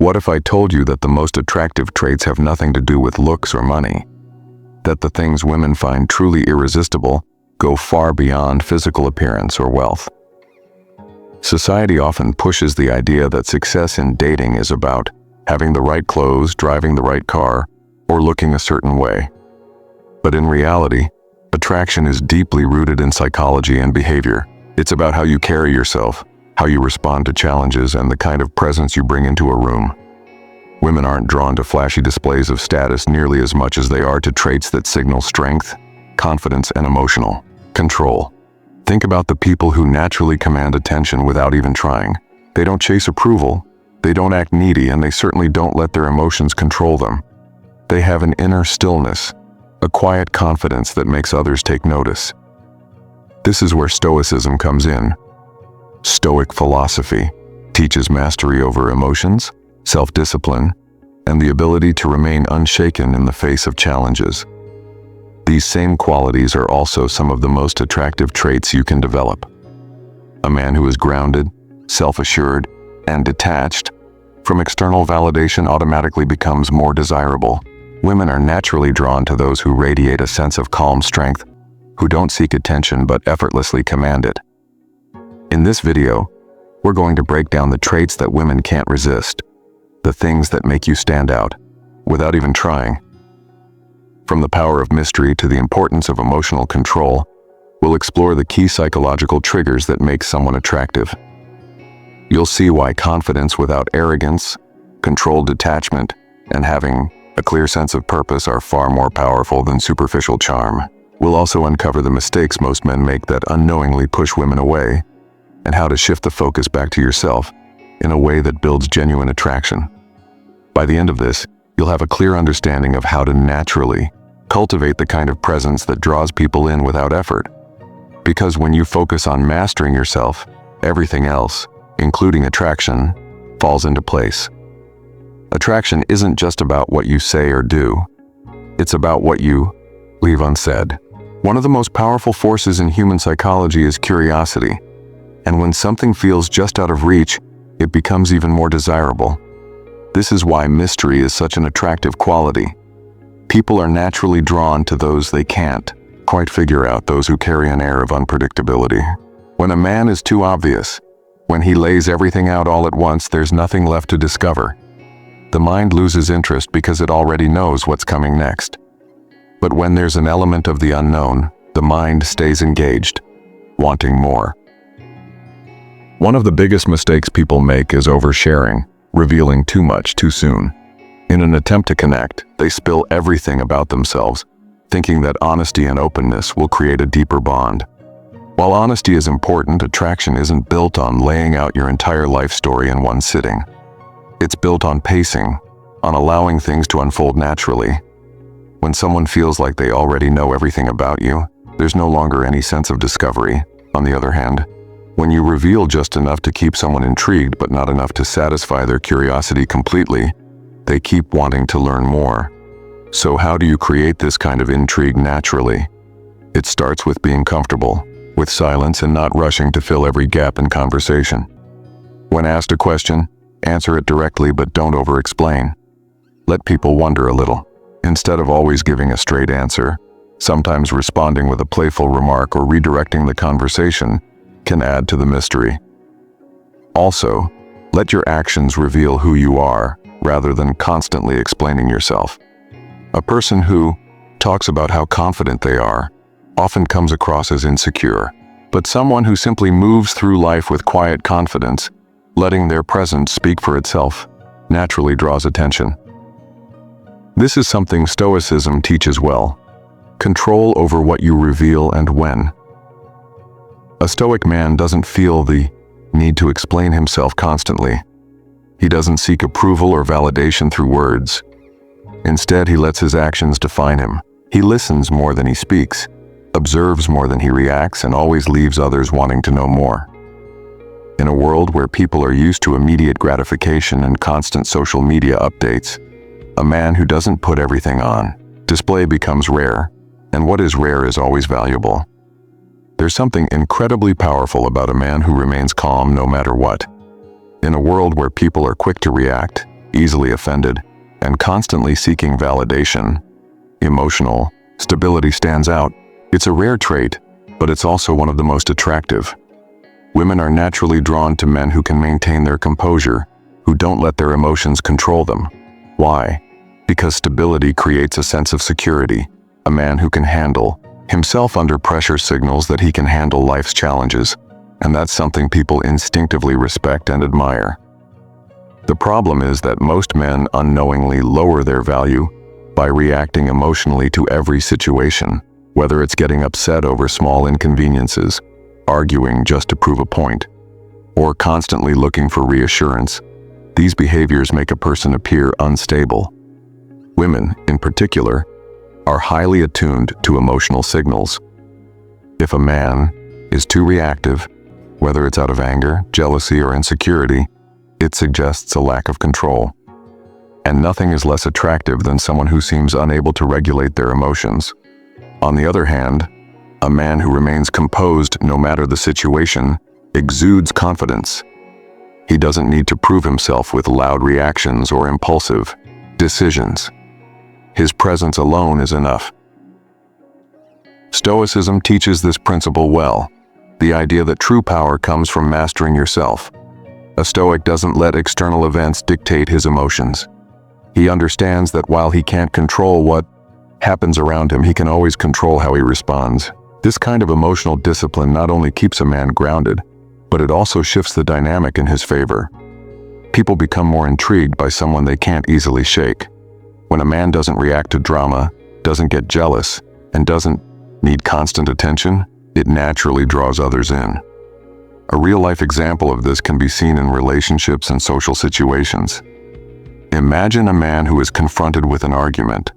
What if I told you that the most attractive traits have nothing to do with looks or money? That the things women find truly irresistible go far beyond physical appearance or wealth? Society often pushes the idea that success in dating is about having the right clothes, driving the right car, or looking a certain way. But in reality, attraction is deeply rooted in psychology and behavior. It's about how you carry yourself, how you respond to challenges, and the kind of presence you bring into a room. Women aren't drawn to flashy displays of status nearly as much as they are to traits that signal strength, confidence, and emotional control. Think about the people who naturally command attention without even trying. They don't chase approval, they don't act needy, and they certainly don't let their emotions control them. They have an inner stillness, a quiet confidence that makes others take notice. This is where Stoicism comes in. Stoic philosophy teaches mastery over emotions, self-discipline, and the ability to remain unshaken in the face of challenges. These same qualities are also some of the most attractive traits you can develop. A man who is grounded, self-assured, and detached from external validation automatically becomes more desirable. Women are naturally drawn to those who radiate a sense of calm strength, who don't seek attention but effortlessly command it. In this video, we're going to break down the traits that women can't resist, the things that make you stand out, without even trying. From the power of mystery to the importance of emotional control, we'll explore the key psychological triggers that make someone attractive. You'll see why confidence without arrogance, controlled detachment, and having a clear sense of purpose are far more powerful than superficial charm. We'll also uncover the mistakes most men make that unknowingly push women away, and how to shift the focus back to yourself in a way that builds genuine attraction. By the end of this, you'll have a clear understanding of how to naturally cultivate the kind of presence that draws people in without effort. Because when you focus on mastering yourself, everything else, including attraction, falls into place. Attraction isn't just about what you say or do. It's about what you leave unsaid. One of the most powerful forces in human psychology is curiosity. And when something feels just out of reach, it becomes even more desirable. This is why mystery is such an attractive quality. People are naturally drawn to those they can't quite figure out, those who carry an air of unpredictability. When a man is too obvious, when he lays everything out all at once, there's nothing left to discover. The mind loses interest because it already knows what's coming next. But when there's an element of the unknown, the mind stays engaged, wanting more. One of the biggest mistakes people make is oversharing, revealing too much too soon. In an attempt to connect, they spill everything about themselves, thinking that honesty and openness will create a deeper bond. While honesty is important, attraction isn't built on laying out your entire life story in one sitting. It's built on pacing, on allowing things to unfold naturally. When someone feels like they already know everything about you, there's no longer any sense of discovery. On the other hand, when you reveal just enough to keep someone intrigued but not enough to satisfy their curiosity completely, they keep wanting to learn more. So how do you create this kind of intrigue naturally? It starts with being comfortable with silence and not rushing to fill every gap in conversation. When asked a question, answer it directly but don't over-explain. Let people wonder a little. Instead of always giving a straight answer, sometimes responding with a playful remark or redirecting the conversation can add to the mystery. Also, let your actions reveal who you are rather than constantly explaining yourself. A person who talks about how confident they are often comes across as insecure, but someone who simply moves through life with quiet confidence, letting their presence speak for itself, naturally draws attention. This is something Stoicism teaches well: control over what you reveal and when. A Stoic man doesn't feel the need to explain himself constantly. He doesn't seek approval or validation through words. Instead, he lets his actions define him. He listens more than he speaks, observes more than he reacts, and always leaves others wanting to know more. In a world where people are used to immediate gratification and constant social media updates, a man who doesn't put everything on display becomes rare, and what is rare is always valuable. There's something incredibly powerful about a man who remains calm no matter what. In a world where people are quick to react, easily offended, and constantly seeking validation. Emotional stability stands out. It's a rare trait, but it's also one of the most attractive. Women are naturally drawn to men who can maintain their composure, who don't let their emotions control them. Why? Because stability creates a sense of security. A man who can handle himself under pressure signals that he can handle life's challenges, and that's something people instinctively respect and admire. The problem is that most men unknowingly lower their value by reacting emotionally to every situation, whether it's getting upset over small inconveniences, arguing just to prove a point, or constantly looking for reassurance. These behaviors make a person appear unstable. Women, in particular, are highly attuned to emotional signals. If a man is too reactive, whether it's out of anger, jealousy, or insecurity, it suggests a lack of control. And nothing is less attractive than someone who seems unable to regulate their emotions. On the other hand, a man who remains composed no matter the situation exudes confidence. He doesn't need to prove himself with loud reactions or impulsive decisions. His presence alone is enough. Stoicism teaches this principle well, the idea that true power comes from mastering yourself. A Stoic doesn't let external events dictate his emotions. He understands that while he can't control what happens around him, he can always control how he responds. This kind of emotional discipline not only keeps a man grounded, but it also shifts the dynamic in his favor. People become more intrigued by someone they can't easily shake. When a man doesn't react to drama, doesn't get jealous, and doesn't need constant attention, it naturally draws others in. A real-life example of this can be seen in relationships and social situations. Imagine a man who is confronted with an argument.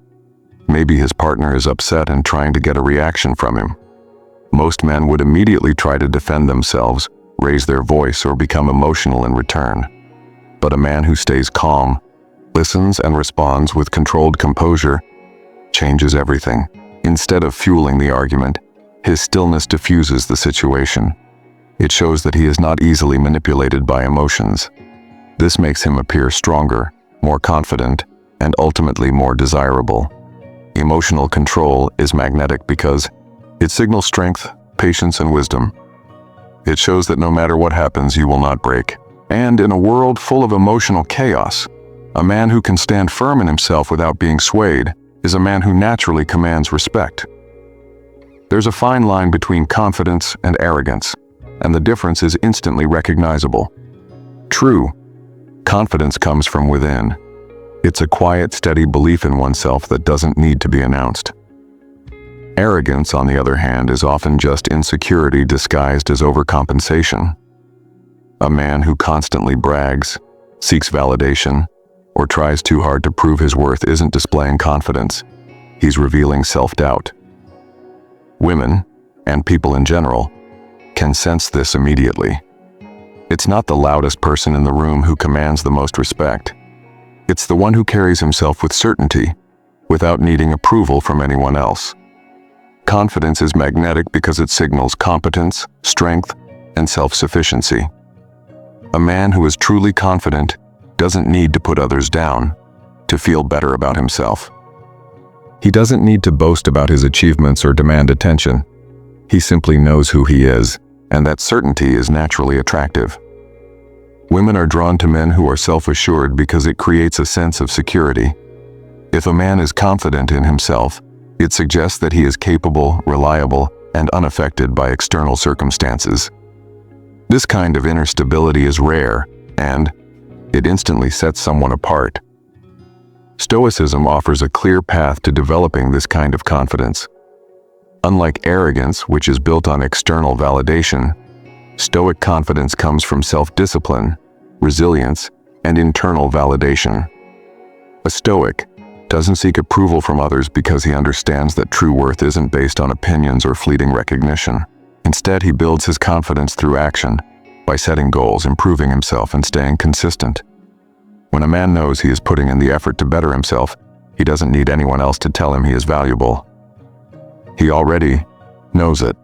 Maybe his partner is upset and trying to get a reaction from him. Most men would immediately try to defend themselves, raise their voice, or become emotional in return. But a man who stays calm, listens, and responds with controlled composure changes everything. Instead of fueling the argument, his stillness diffuses the situation. It shows that he is not easily manipulated by emotions. This makes him appear stronger, more confident, and ultimately more desirable. Emotional control is magnetic because it signals strength, patience, and wisdom. It shows that no matter what happens, you will not break. And in a world full of emotional chaos, a man who can stand firm in himself without being swayed is a man who naturally commands respect. There's a fine line between confidence and arrogance, and the difference is instantly recognizable. True confidence comes from within. It's a quiet, steady belief in oneself that doesn't need to be announced. Arrogance, on the other hand, is often just insecurity disguised as overcompensation. A man who constantly brags, seeks validation, or tries too hard to prove his worth isn't displaying confidence. He's revealing self-doubt. Women, and people in general, can sense this immediately. It's not the loudest person in the room who commands the most respect. It's the one who carries himself with certainty, without needing approval from anyone else. Confidence is magnetic because it signals competence, strength, and self-sufficiency. A man who is truly confident doesn't need to put others down to feel better about himself. He doesn't need to boast about his achievements or demand attention. He simply knows who he is, and that certainty is naturally attractive. Women are drawn to men who are self-assured because it creates a sense of security. If a man is confident in himself, it suggests that he is capable, reliable, and unaffected by external circumstances. This kind of inner stability is rare, and it instantly sets someone apart. Stoicism offers a clear path to developing this kind of confidence. Unlike arrogance, which is built on external validation, Stoic confidence comes from self-discipline, resilience, and internal validation. A Stoic doesn't seek approval from others because he understands that true worth isn't based on opinions or fleeting recognition. Instead, he builds his confidence through action, by setting goals, improving himself, and staying consistent. When a man knows he is putting in the effort to better himself, he doesn't need anyone else to tell him he is valuable. He already knows it.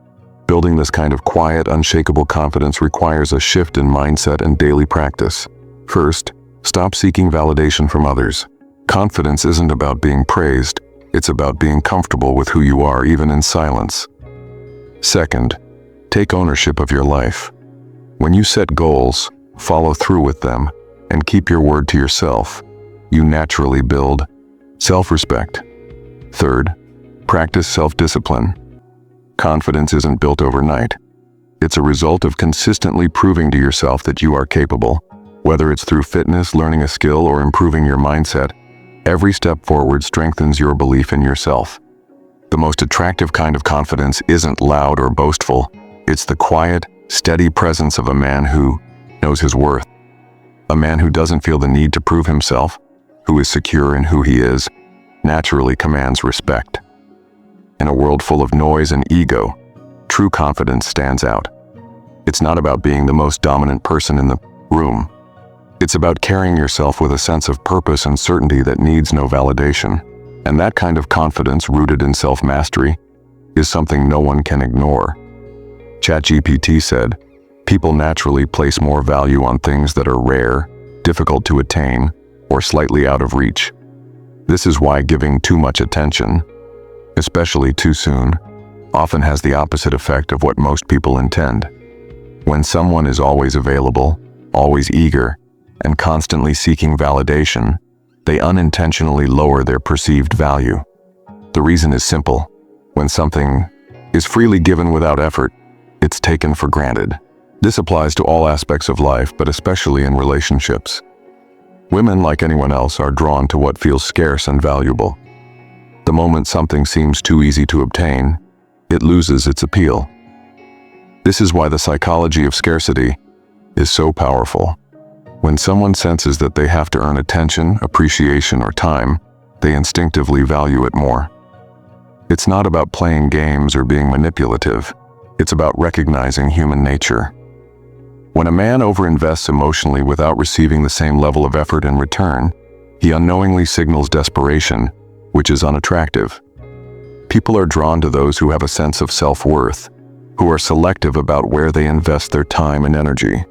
Building this kind of quiet, unshakable confidence requires a shift in mindset and daily practice. First, Stop seeking validation from others. Confidence isn't about being praised, it's about being comfortable with who you are even in silence. Second, take ownership of your life. When you set goals, follow through with them, and keep your word to yourself, you naturally build self-respect. Third, practice self-discipline. Confidence isn't built overnight. It's a result of consistently proving to yourself that you are capable. Whether it's through fitness, learning a skill, or improving your mindset, every step forward strengthens your belief in yourself. The most attractive kind of confidence isn't loud or boastful. It's the quiet, steady presence of a man who knows his worth. A man who doesn't feel the need to prove himself, who is secure in who he is, naturally commands respect. In a world full of noise and ego, true confidence stands out. It's not about being the most dominant person in the room. It's about carrying yourself with a sense of purpose and certainty that needs no validation. And that kind of confidence rooted in self-mastery is something no one can ignore. ChatGPT said, "People naturally place more value on things that are rare, difficult to attain, or slightly out of reach. This is why giving too much attention, especially too soon, often has the opposite effect of what most people intend. When someone is always available, always eager, and constantly seeking validation, they unintentionally lower their perceived value. The reason is simple. When something is freely given without effort, it's taken for granted. This applies to all aspects of life, but especially in relationships. Women, like anyone else, are drawn to what feels scarce and valuable. The moment something seems too easy to obtain, it loses its appeal. This is why the psychology of scarcity is so powerful. When someone senses that they have to earn attention, appreciation, or time, they instinctively value it more. It's not about playing games or being manipulative. It's about recognizing human nature. When a man overinvests emotionally without receiving the same level of effort in return, he unknowingly signals desperation, which is unattractive. People are drawn to those who have a sense of self-worth, who are selective about where they invest their time and energy.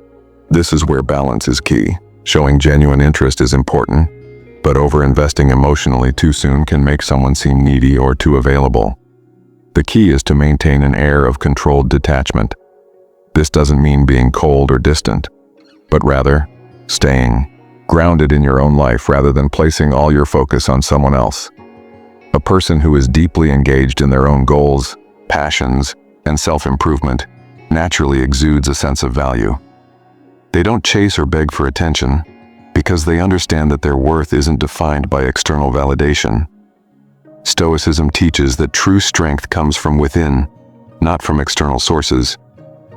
This is where balance is key. Showing genuine interest is important, but overinvesting emotionally too soon can make someone seem needy or too available. The key is to maintain an air of controlled detachment. This doesn't mean being cold or distant, but rather staying grounded in your own life rather than placing all your focus on someone else. A person who is deeply engaged in their own goals, passions, and self-improvement naturally exudes a sense of value. They don't chase or beg for attention because they understand that their worth isn't defined by external validation. Stoicism teaches that true strength comes from within, not from external sources.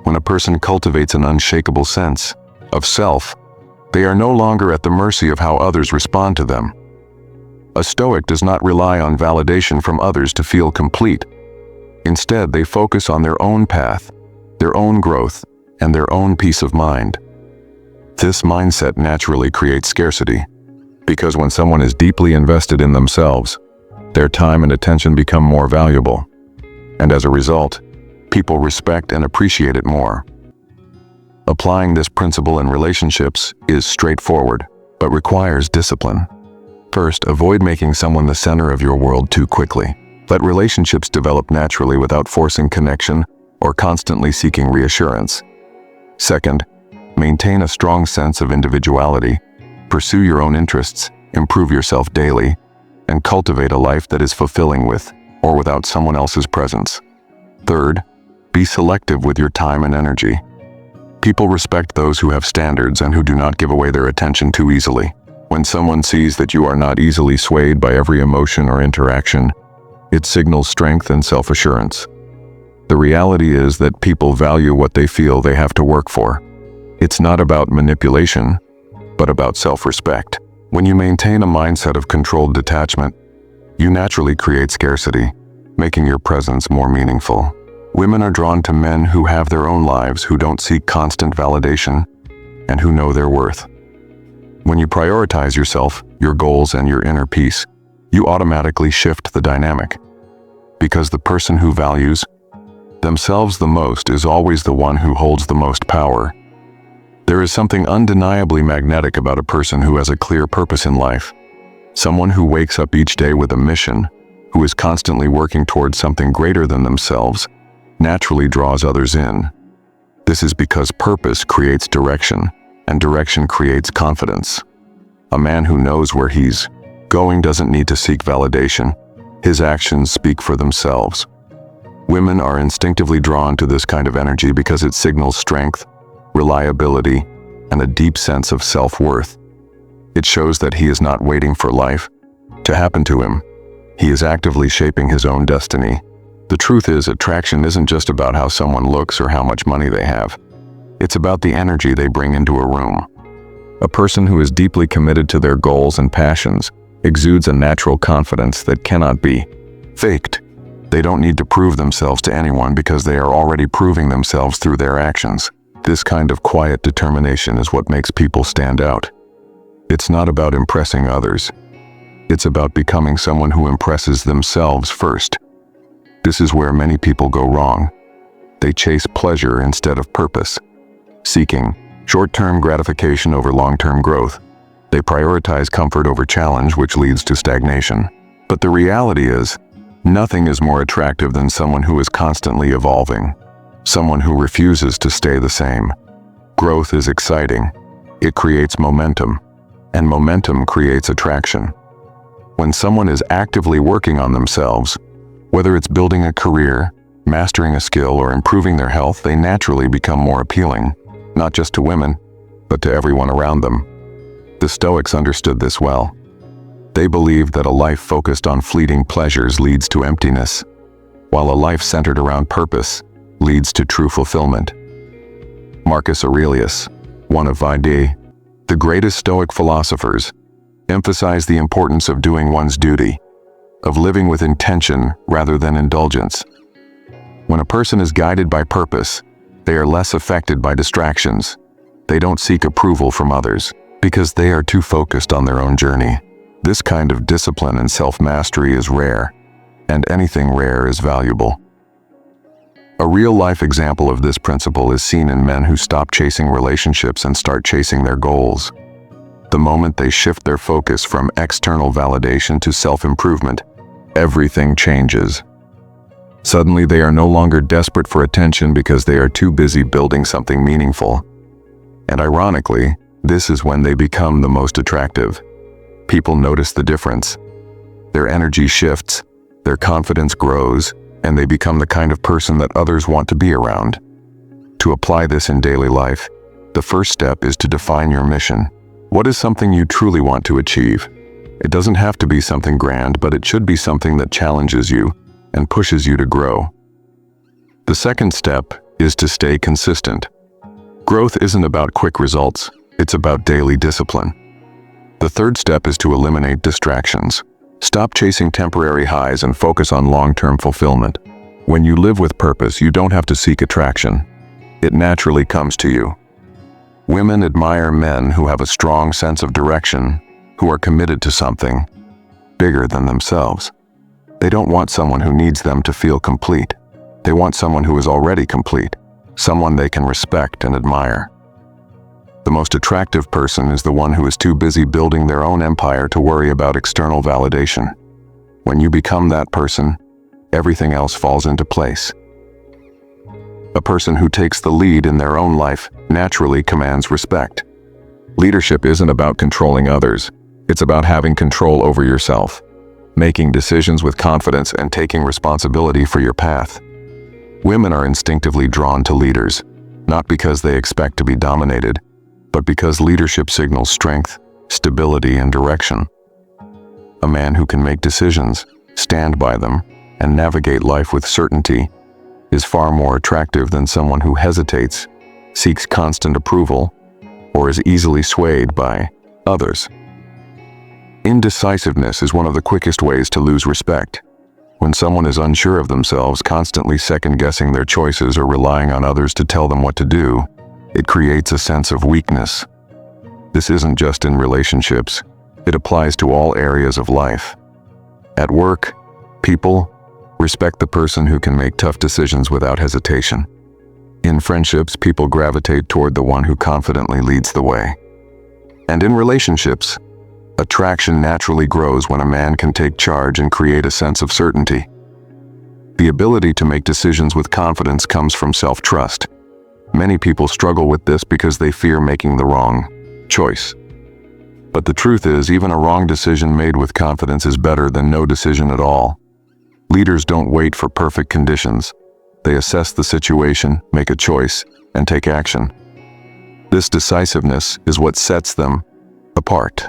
When a person cultivates an unshakable sense of self, they are no longer at the mercy of how others respond to them. A Stoic does not rely on validation from others to feel complete. Instead, they focus on their own path, their own growth, and their own peace of mind. This mindset naturally creates scarcity, because when someone is deeply invested in themselves, their time and attention become more valuable. And as a result, people respect and appreciate it more. Applying this principle in relationships is straightforward, but requires discipline. First, avoid making someone the center of your world too quickly. Let relationships develop naturally without forcing connection or constantly seeking reassurance. Second, maintain a strong sense of individuality. Pursue your own interests, improve yourself daily, and cultivate a life that is fulfilling with or without someone else's presence. Third, be selective with your time and energy. People respect those who have standards and who do not give away their attention too easily. When someone sees that you are not easily swayed by every emotion or interaction, it signals strength and self-assurance. The reality is that people value what they feel they have to work for. It's not about manipulation, but about self-respect. When you maintain a mindset of controlled detachment, you naturally create scarcity, making your presence more meaningful. Women are drawn to men who have their own lives, who don't seek constant validation, and who know their worth. When you prioritize yourself, your goals, and your inner peace, you automatically shift the dynamic. Because the person who values themselves the most is always the one who holds the most power. There is something undeniably magnetic about a person who has a clear purpose in life. Someone who wakes up each day with a mission, who is constantly working towards something greater than themselves, naturally draws others in. This is because purpose creates direction, and direction creates confidence. A man who knows where he's going doesn't need to seek validation. His actions speak for themselves. Women are instinctively drawn to this kind of energy because it signals strength, reliability, and a deep sense of self-worth. It shows that he is not waiting for life to happen to him. He is actively shaping his own destiny. The truth is, attraction isn't just about how someone looks or how much money they have. It's about the energy they bring into a room. A person who is deeply committed to their goals and passions exudes a natural confidence that cannot be faked. They don't need to prove themselves to anyone because they are already proving themselves through their actions. This kind of quiet determination is what makes people stand out. It's not about impressing others. It's about becoming someone who impresses themselves first. This is where many people go wrong. They chase pleasure instead of purpose, seeking short-term gratification over long-term growth. They prioritize comfort over challenge, which leads to stagnation. But the reality is, nothing is more attractive than someone who is constantly evolving, someone who refuses to stay the same. Growth is exciting. It creates momentum, and momentum creates attraction. When someone is actively working on themselves, whether it's building a career, mastering a skill, or improving their health, they naturally become more appealing, not just to women, but to everyone around them. The Stoics understood this well. They believed that a life focused on fleeting pleasures leads to emptiness, while a life centered around purpose leads to true fulfillment. Marcus Aurelius, one of the greatest Stoic philosophers, emphasized the importance of doing one's duty, of living with intention rather than indulgence. When a person is guided by purpose, they are less affected by distractions. They don't seek approval from others because they are too focused on their own journey. This kind of discipline and self-mastery is rare, and anything rare is valuable. A real-life example of this principle is seen in men who stop chasing relationships and start chasing their goals. The moment they shift their focus from external validation to self-improvement, everything changes. Suddenly, they are no longer desperate for attention because they are too busy building something meaningful. And ironically, this is when they become the most attractive. People notice the difference. Their energy shifts, their confidence grows, and they become the kind of person that others want to be around. To apply this in daily life, the first step is to define your mission. What is something you truly want to achieve? It doesn't have to be something grand, but it should be something that challenges you and pushes you to grow. The second step is to stay consistent. Growth isn't about quick results, it's about daily discipline. The third step is to eliminate distractions. Stop chasing temporary highs and focus on long-term fulfillment. When you live with purpose, you don't have to seek attraction. It naturally comes to you. Women admire men who have a strong sense of direction, who are committed to something bigger than themselves. They don't want someone who needs them to feel complete. They want someone who is already complete, someone they can respect and admire. The most attractive person is the one who is too busy building their own empire to worry about external validation. When you become that person, everything else falls into place. A person who takes the lead in their own life naturally commands respect. Leadership isn't about controlling others. It's about having control over yourself, making decisions with confidence and taking responsibility for your path. Women are instinctively drawn to leaders, not because they expect to be dominated, but because leadership signals strength, stability, and direction. A man who can make decisions, stand by them, and navigate life with certainty is far more attractive than someone who hesitates, seeks constant approval, or is easily swayed by others. Indecisiveness is one of the quickest ways to lose respect. When someone is unsure of themselves, constantly second-guessing their choices or relying on others to tell them what to do, it creates a sense of weakness. This isn't just in relationships, it applies to all areas of life. At work, people respect the person who can make tough decisions without hesitation. In friendships, people gravitate toward the one who confidently leads the way. And in relationships, attraction naturally grows when a man can take charge and create a sense of certainty. The ability to make decisions with confidence comes from self-trust. Many people struggle with this because they fear making the wrong choice. But the truth is, even a wrong decision made with confidence is better than no decision at all. Leaders don't wait for perfect conditions. They assess the situation, make a choice, and take action. This decisiveness is what sets them apart.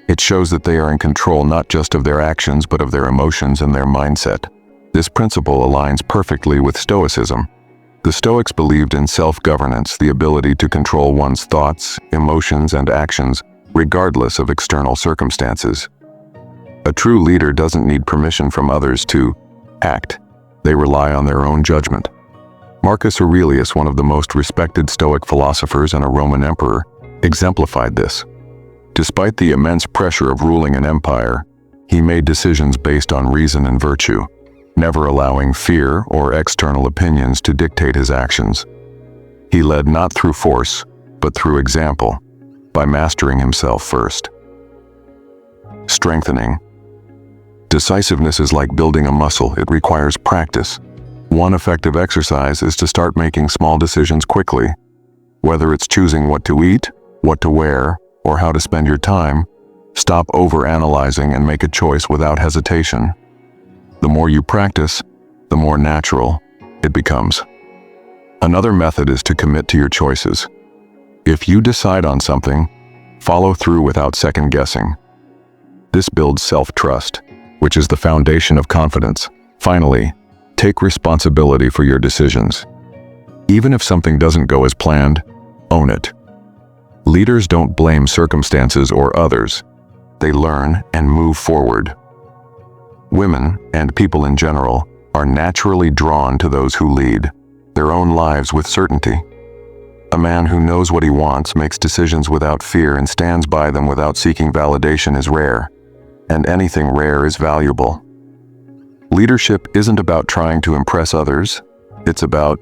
It shows that they are in control not just of their actions but of their emotions and their mindset. This principle aligns perfectly with Stoicism. The Stoics believed in self-governance, the ability to control one's thoughts, emotions, and actions, regardless of external circumstances. A true leader doesn't need permission from others to act. They rely on their own judgment. Marcus Aurelius, one of the most respected Stoic philosophers and a Roman emperor, exemplified this. Despite the immense pressure of ruling an empire, he made decisions based on reason and virtue, never allowing fear or external opinions to dictate his actions. He led not through force, but through example, by mastering himself first. Strengthening. Decisiveness is like building a muscle. It requires practice. One effective exercise is to start making small decisions quickly. Whether it's choosing what to eat, what to wear, or how to spend your time, stop overanalyzing and make a choice without hesitation. The more you practice, the more natural it becomes. Another method is to commit to your choices. If you decide on something, follow through without second-guessing. This builds self-trust, which is the foundation of confidence. Finally, take responsibility for your decisions. Even if something doesn't go as planned, own it. Leaders don't blame circumstances or others. They learn and move forward. Women, and people in general, are naturally drawn to those who lead their own lives with certainty. A man who knows what he wants, makes decisions without fear, and stands by them without seeking validation is rare, and anything rare is valuable. Leadership isn't about trying to impress others. It's about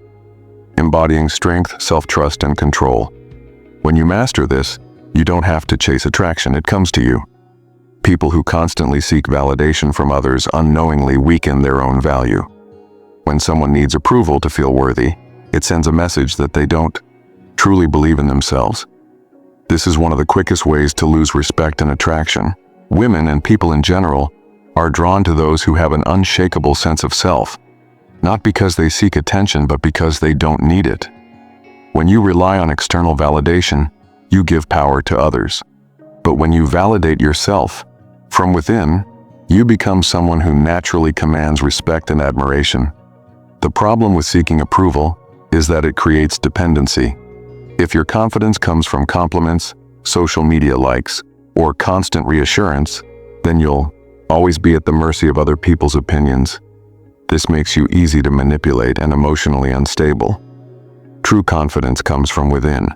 embodying strength, self-trust, and control. When you master this, you don't have to chase attraction, it comes to you. People who constantly seek validation from others unknowingly weaken their own value. When someone needs approval to feel worthy, it sends a message that they don't truly believe in themselves. This is one of the quickest ways to lose respect and attraction. Women, and people in general, are drawn to those who have an unshakable sense of self, not because they seek attention but because they don't need it. When you rely on external validation, you give power to others. But when you validate yourself from within, you become someone who naturally commands respect and admiration. The problem with seeking approval is that it creates dependency. If your confidence comes from compliments, social media likes, or constant reassurance, then you'll always be at the mercy of other people's opinions. This makes you easy to manipulate and emotionally unstable. True confidence comes from within.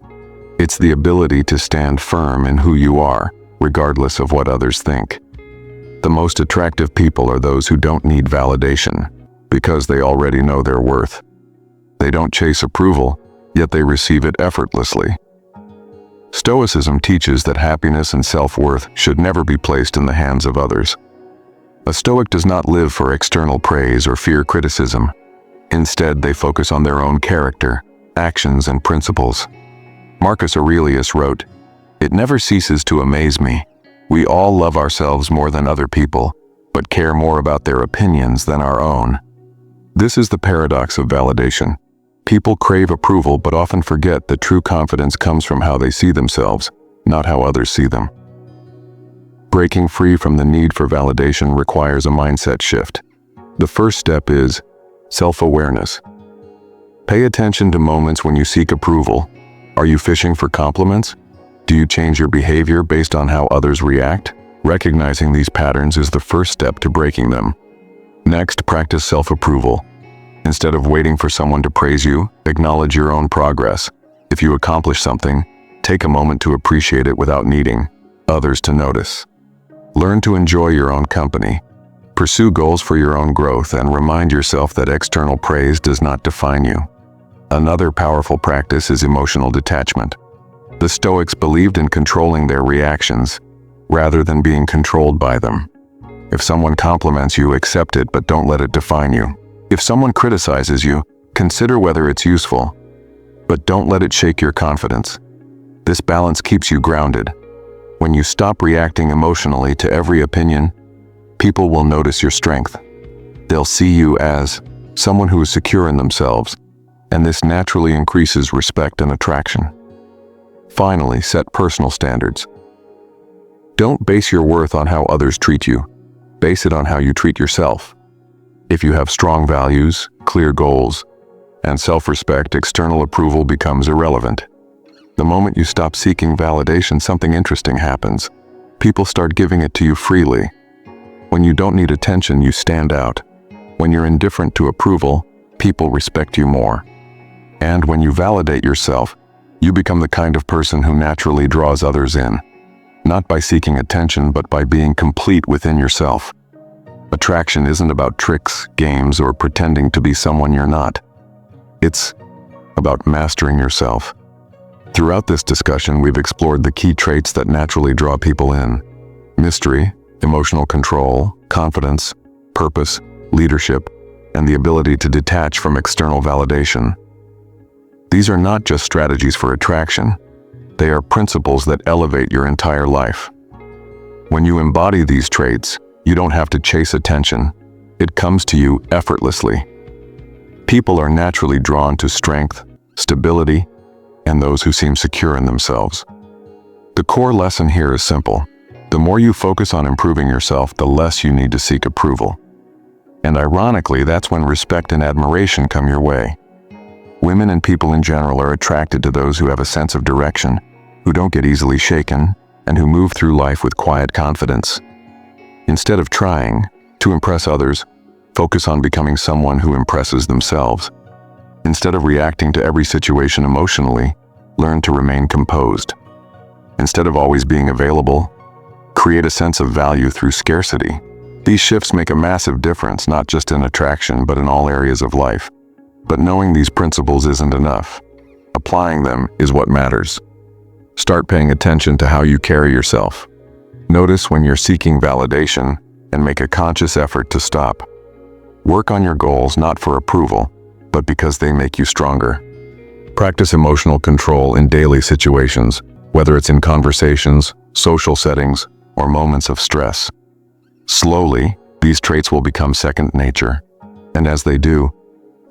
It's the ability to stand firm in who you are, regardless of what others think. The most attractive people are those who don't need validation, because they already know their worth. They don't chase approval, yet they receive it effortlessly. Stoicism teaches that happiness and self-worth should never be placed in the hands of others. A Stoic does not live for external praise or fear criticism. Instead, they focus on their own character, actions, and principles. Marcus Aurelius wrote, "It never ceases to amaze me. We all love ourselves more than other people, but care more about their opinions than our own." This is the paradox of validation. People crave approval but often forget that true confidence comes from how they see themselves, not how others see them. Breaking free from the need for validation requires a mindset shift. The first step is self-awareness. Pay attention to moments when you seek approval. Are you fishing for compliments? Do you change your behavior based on how others react? Recognizing these patterns is the first step to breaking them. Next, practice self-approval. Instead of waiting for someone to praise you, acknowledge your own progress. If you accomplish something, take a moment to appreciate it without needing others to notice. Learn to enjoy your own company. Pursue goals for your own growth and remind yourself that external praise does not define you. Another powerful practice is emotional detachment. The Stoics believed in controlling their reactions rather than being controlled by them. If someone compliments you, accept it, but don't let it define you. If someone criticizes you, consider whether it's useful, but don't let it shake your confidence. This balance keeps you grounded. When you stop reacting emotionally to every opinion, people will notice your strength. They'll see you as someone who is secure in themselves, and this naturally increases respect and attraction. Finally, set personal standards. Don't base your worth on how others treat you. Base it on how you treat yourself. If you have strong values, clear goals, and self-respect, external approval becomes irrelevant. The moment you stop seeking validation, something interesting happens. People start giving it to you freely. When you don't need attention, you stand out. When you're indifferent to approval, people respect you more. And when you validate yourself, you become the kind of person who naturally draws others in. Not by seeking attention, but by being complete within yourself. Attraction isn't about tricks, games, or pretending to be someone you're not. It's about mastering yourself. Throughout this discussion, we've explored the key traits that naturally draw people in: mystery, emotional control, confidence, purpose, leadership, and the ability to detach from external validation. These are not just strategies for attraction. They are principles that elevate your entire life. When you embody these traits, you don't have to chase attention. It comes to you effortlessly. People are naturally drawn to strength, stability, and those who seem secure in themselves. The core lesson here is simple. The more you focus on improving yourself, the less you need to seek approval. And ironically, that's when respect and admiration come your way. Women and people in general are attracted to those who have a sense of direction, who don't get easily shaken, and who move through life with quiet confidence. Instead of trying to impress others, focus on becoming someone who impresses themselves. Instead of reacting to every situation emotionally, learn to remain composed. Instead of always being available, create a sense of value through scarcity. These shifts make a massive difference, not just in attraction, but in all areas of life. But knowing these principles isn't enough. Applying them is what matters. Start paying attention to how you carry yourself. Notice when you're seeking validation and make a conscious effort to stop. Work on your goals not for approval, but because they make you stronger. Practice emotional control in daily situations, whether it's in conversations, social settings, or moments of stress. Slowly, these traits will become second nature, and as they do,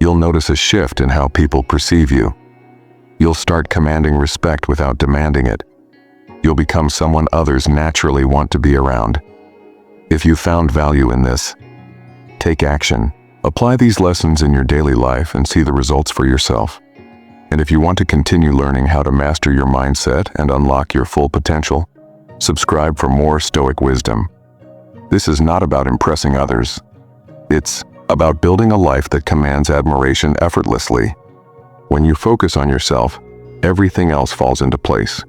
you'll notice a shift in how people perceive you. You'll start commanding respect without demanding it. You'll become someone others naturally want to be around. If you found value in this, take action. Apply these lessons in your daily life and see the results for yourself. And if you want to continue learning how to master your mindset and unlock your full potential, subscribe for more Stoic wisdom. This is not about impressing others. It's about building a life that commands admiration effortlessly. When you focus on yourself, everything else falls into place.